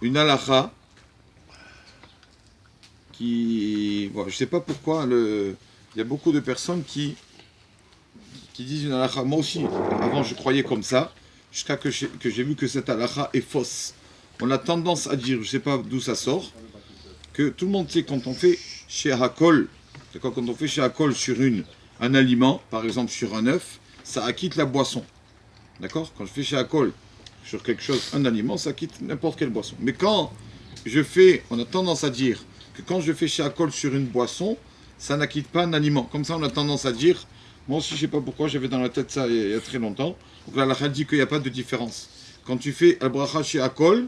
Une halakha qui. Bon, je ne sais pas pourquoi, il y a beaucoup de personnes qui disent une halakha. Moi aussi, avant je croyais comme ça, jusqu'à que j'ai vu que cette halakha est fausse. On a tendance à dire, je ne sais pas d'où ça sort, que tout le monde sait quand on fait chez Hakol, c'est quand on fait chez Hakol sur un aliment, par exemple sur un œuf, ça acquitte la boisson. D'accord? Quand je fais chez Hakol sur quelque chose, un aliment, ça quitte n'importe quelle boisson. Mais quand je fais, on a tendance à dire que quand je fais chez Hakol sur une boisson, ça n'acquitte pas un aliment. Comme ça, on a tendance à dire, moi aussi, je ne sais pas pourquoi, j'avais dans la tête ça il y a très longtemps. Donc là, la dit qu'il n'y a pas de différence. Quand tu fais al-bracha chez Hakol,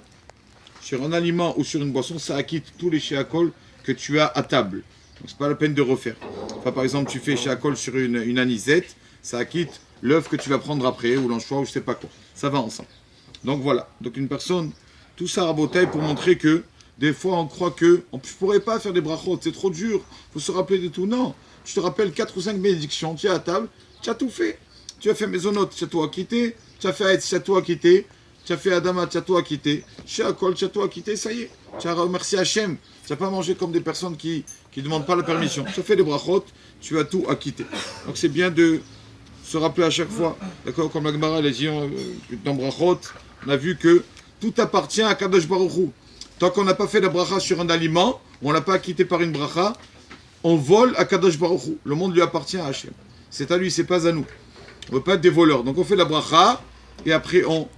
sur un aliment ou sur une boisson, ça acquitte tous les chez Hakol que tu as à table. Donc, c'est pas la peine de refaire. Enfin, par exemple, tu fais chez Hakol sur une anisette, ça acquitte l'œuf que tu vas prendre après, ou l'anchois, ou je sais pas quoi. Ça va ensemble. Donc voilà. Donc une personne, tout ça rabotaille pour montrer que des fois on croit que on ne pourrait pas faire des brachot, c'est trop dur, il faut se rappeler de tout. Non, tu te rappelles 4 ou 5 bénédictions, tu es à table, tu as tout fait. Tu as fait Maisonot, tu as tout acquitté, tu as fait Aetz, tu as tout acquitté, tu as fait Adama, tu as tout acquitté, chez Akol, tu as tout acquitté, ça y est. Tu as remercié Hachem, tu n'as pas mangé comme des personnes qui ne demandent pas la permission. Tu as fait des brachot, tu as tout acquitté. Donc c'est bien de se rappeler à chaque fois, d'accord, comme la Gemara l'a dit dans Brachot, on a vu que tout appartient à Kadosh Baruch Hu. Tant qu'on n'a pas fait la bracha sur un aliment, on ne l'a pas acquitté par une bracha, on vole à Kadosh Baruch Hu. Le monde lui appartient à Hachem. C'est à lui, c'est pas à nous. On ne veut pas être des voleurs. Donc on fait la bracha et après on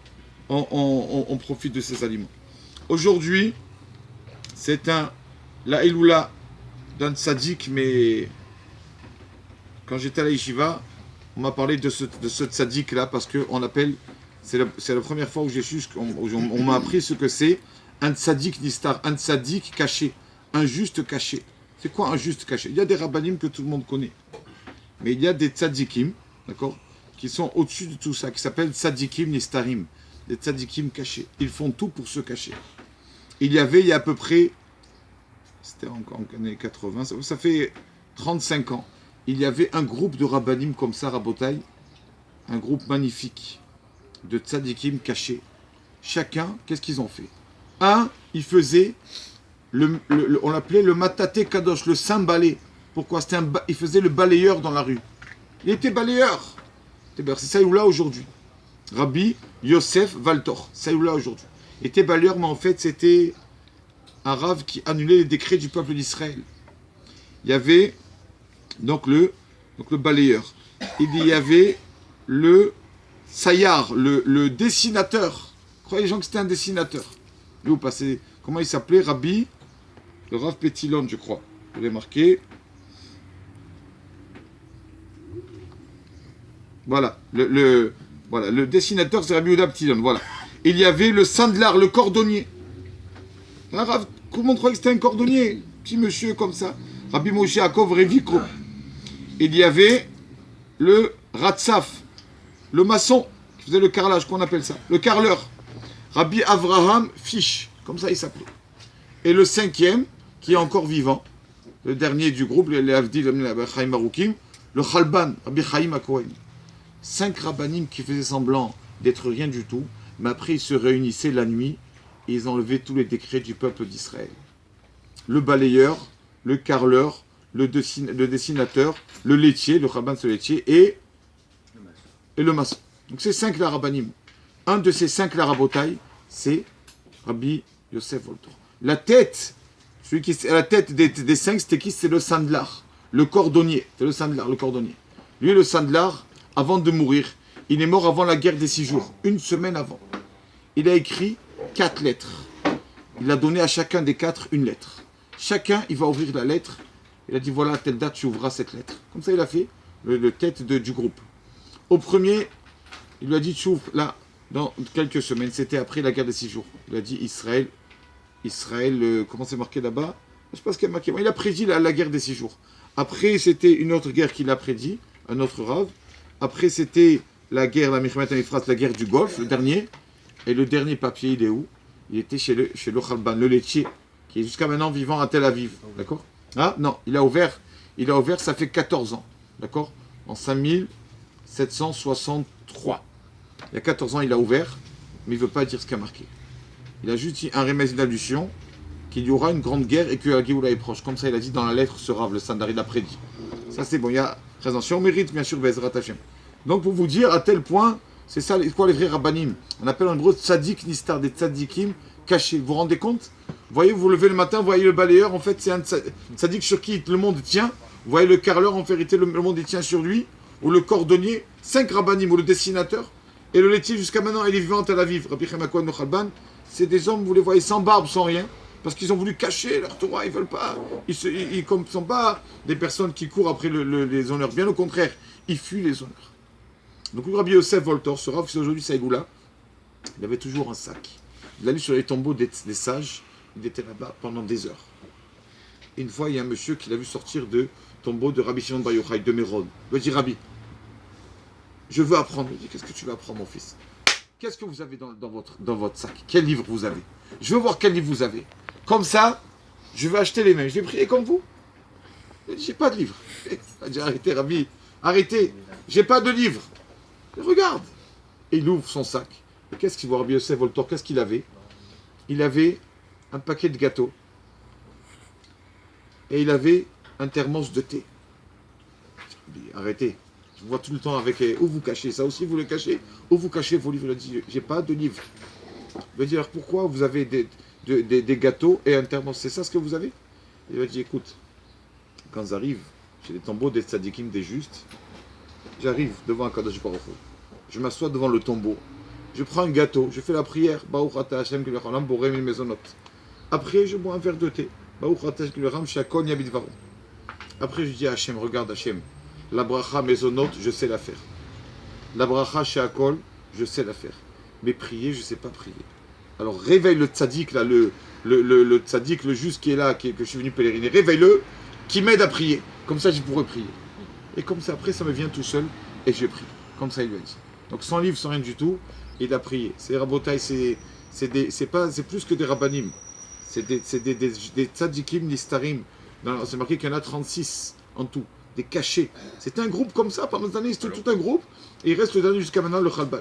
profite de ces aliments. Aujourd'hui, c'est la Eloula d'un tzaddik, mais quand j'étais à la yeshiva, on m'a parlé de ce tzaddik là parce qu'on appelle, c'est la première fois où j'ai su, on m'a appris ce que c'est un tzaddik nistar, un tzaddik caché, un juste caché. C'est quoi un juste caché? Il y a des rabbanim que tout le monde connaît, mais il y a des tzaddikim, d'accord, qui sont au-dessus de tout ça, qui s'appellent tzaddikim nistarim, des tzaddikim cachés. Ils font tout pour se cacher. Il y a à peu près, c'était en années 80, ça fait 35 ans. Il y avait un groupe de rabbanim comme ça, Rabotai, un groupe magnifique de tzadikim cachés. Chacun, qu'est-ce qu'ils ont fait? Un, il faisait, on l'appelait le matate kadosh, le saint balai. Pourquoi? Il faisait le balayeur dans la rue. Il était balayeur. C'est Saïoula aujourd'hui. Rabbi Yosef Valtor, Saïoula aujourd'hui. Il était balayeur, mais en fait, c'était un rave qui annulait les décrets du peuple d'Israël. Il y avait donc le balayeur. Il y avait le Sayar, le dessinateur. Croyez les gens que c'était un dessinateur. Lui, vous passez, comment il s'appelait? Rabbi, le Rav Pétilon, je crois. Vous l'avez marqué. Voilà, le dessinateur, c'est Rabbi Ouda Pétilon. Voilà. Il y avait le sandlar, le cordonnier. Un Rav, tout le monde croyait que c'était un cordonnier. Petit monsieur comme ça. Rabbi Moshe Yaakov Reviko. Il y avait le Ratzaf, le maçon, qui faisait le carrelage, qu'on appelle ça, le carreleur. Rabbi Avraham Fish, comme ça il s'appelait. Et le cinquième, qui est encore vivant, le dernier du groupe, les Avdil, le Chaim Aroukim, le Chalban, Rabbi Chaim Akohen. 5 rabbanim qui faisaient semblant d'être rien du tout, mais après ils se réunissaient la nuit et ils enlevaient tous les décrets du peuple d'Israël. Le balayeur, le carreleur, le dessinateur, le laitier, le rabbin de laitier et le maçon. Donc c'est 5 la rabbanim. Un de ces 5 la rabotaille, c'est Rabbi Yosef Voltor. La tête, celui qui est à la tête des 5, c'était qui? C'est le sandlar, le cordonnier. C'est le sandlar, le cordonnier. Lui, le sandlar, avant de mourir, il est mort avant la guerre des 6 jours, une semaine avant. Il a écrit 4 lettres. Il a donné à chacun des 4 une lettre. Chacun, il va ouvrir la lettre. Il a dit, voilà, à telle date, tu ouvras cette lettre. Comme ça, il a fait le tête du groupe. Au premier, il lui a dit, tu ouvres là, dans quelques semaines. C'était après la guerre des 6 jours. Il a dit, Israël, comment c'est marqué là-bas? Je ne sais pas ce qu'il a marqué. Il a prédit la guerre des 6 jours. Après, c'était une autre guerre qu'il a prédit, un autre rave. Après, c'était la guerre, la guerre du Golfe, le dernier. Et le dernier papier, il est où? Il était chez le Chalban, le laitier, qui est jusqu'à maintenant vivant à Tel Aviv. D'accord? Ah, non, il a ouvert, ça fait 14 ans. D'accord? En 5763. Il y a 14 ans, il a ouvert. mais il ne veut pas dire ce qu'il a marqué. Il a juste dit un remède d'allusion, qu'il y aura une grande guerre et que la Géoula est proche. Comme ça, il a dit dans la lettre ce Rav, le Sandari l'a prédit. Ça, c'est bon, il y a raison. Si on mérite, bien sûr, Bezrat Hashem. Donc, pour vous dire à tel point, c'est ça, quoi les vrais rabbanim? On appelle en hébreu tzadik nistar, des tzadikim cachés. Vous vous rendez compte? Vous voyez, vous vous levez le matin, vous voyez le balayeur, en fait, c'est un tzadik sur qui le monde tient. Vous voyez le carreleur, en vérité, le monde il tient sur lui. Ou le cordonnier, 5 rabbanim, ou le dessinateur. Et le laitier, jusqu'à maintenant, il est vivant à Tel Aviv. Rabbi Chemakouan Nochalban, c'est des hommes, vous les voyez, sans barbe, sans rien. Parce qu'ils ont voulu cacher leur Torah, ils veulent pas. Ils ne sont pas des personnes qui courent après les honneurs. Bien au contraire, ils fuient les honneurs. Donc le Rabbi Yosef Voltor, ce Rav qui est aujourd'hui Saïgoula, il avait toujours un sac. Il allait sur les tombeaux des sages, il était là-bas pendant des heures. Et une fois, il y a un monsieur qui l'a vu sortir de tombeau de Rabbi Shimon Bar Yochai, de Méron. Il lui a dit, Rabbi, je veux apprendre. Il dit, qu'est-ce que tu veux apprendre, mon fils? Qu'est-ce que vous avez dans votre sac? Quel livre vous avez? Je veux voir quel livre vous avez. Comme ça, je vais acheter les mêmes. Je vais prier comme vous. Il dit, j'ai pas de livre. Il a dit, arrêtez, Rabbi, arrêtez. J'ai pas de livre. Il regarde. Et il ouvre son sac. Et qu'est-ce qu'il voit, Rabbi Yosef Voltor? Qu'est-ce qu'il avait? Il avait un paquet de gâteaux. Et il avait un thermos de thé. Il dit, arrêtez. Je vois tout le temps avec... Où vous cachez? Ça aussi, vous le cachez? Où vous cachez vos livres? Il a dit, j'ai pas de livre. Il va dire, pourquoi vous avez des gâteaux et un thermos? C'est ça ce que vous avez? Il va dire, écoute, quand j'arrive chez les tombeaux des tzadikim, des justes, j'arrive devant un Kadosh Baruch Hu. Je m'assois devant le tombeau. Je prends un gâteau, je fais la prière. Baruch ata Hashem ki lechalam borei mi mezonot. Après, je bois un verre de thé. Baruch ata Hashem ki lechalam shakol yabid varon. Après, je dis à Hashem, regarde Hashem, la bracha mezonot, je sais la faire. La bracha shakol, je sais la faire. Mais prier, je ne sais pas prier. Alors réveille le tzaddik, là, le tzaddik, le juste qui est là, que je suis venu pèleriner. Réveille-le, qui m'aide à prier. Comme ça, je pourrai prier. Et comme ça, après, ça me vient tout seul et je prie. Comme ça, il lui a dit. Donc sans livre, sans rien du tout, il a prié. C'est rabotaï, c'est plus que des rabbanim. C'est des tzadikim nistarim. C'est marqué qu'il y en a 36 en tout. Des cachets. C'est un groupe comme ça. Pendant des années, c'était tout un groupe. Et il reste le dernier jusqu'à maintenant, le Khalban.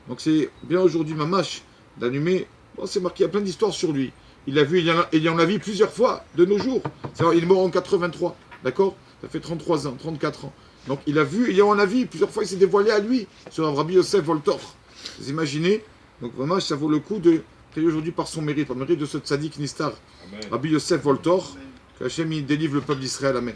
Donc c'est bien aujourd'hui, Mamash, d'allumer. Bon, c'est marqué, il y a plein d'histoires sur lui. Il a vu, il en a vu plusieurs fois, de nos jours. Il est mort en 83, d'accord? Ça fait 33 ans, 34 ans. Donc il a vu, il en a vu, plusieurs fois il s'est dévoilé à lui, sur Rabbi Yosef Voltor. Vous imaginez? Donc vraiment, ça vaut le coup de prier aujourd'hui par son mérite, par le mérite de ce tzaddik Nistar. Rabbi Yosef Voltor, que Hachem il délivre le peuple d'Israël. Amen.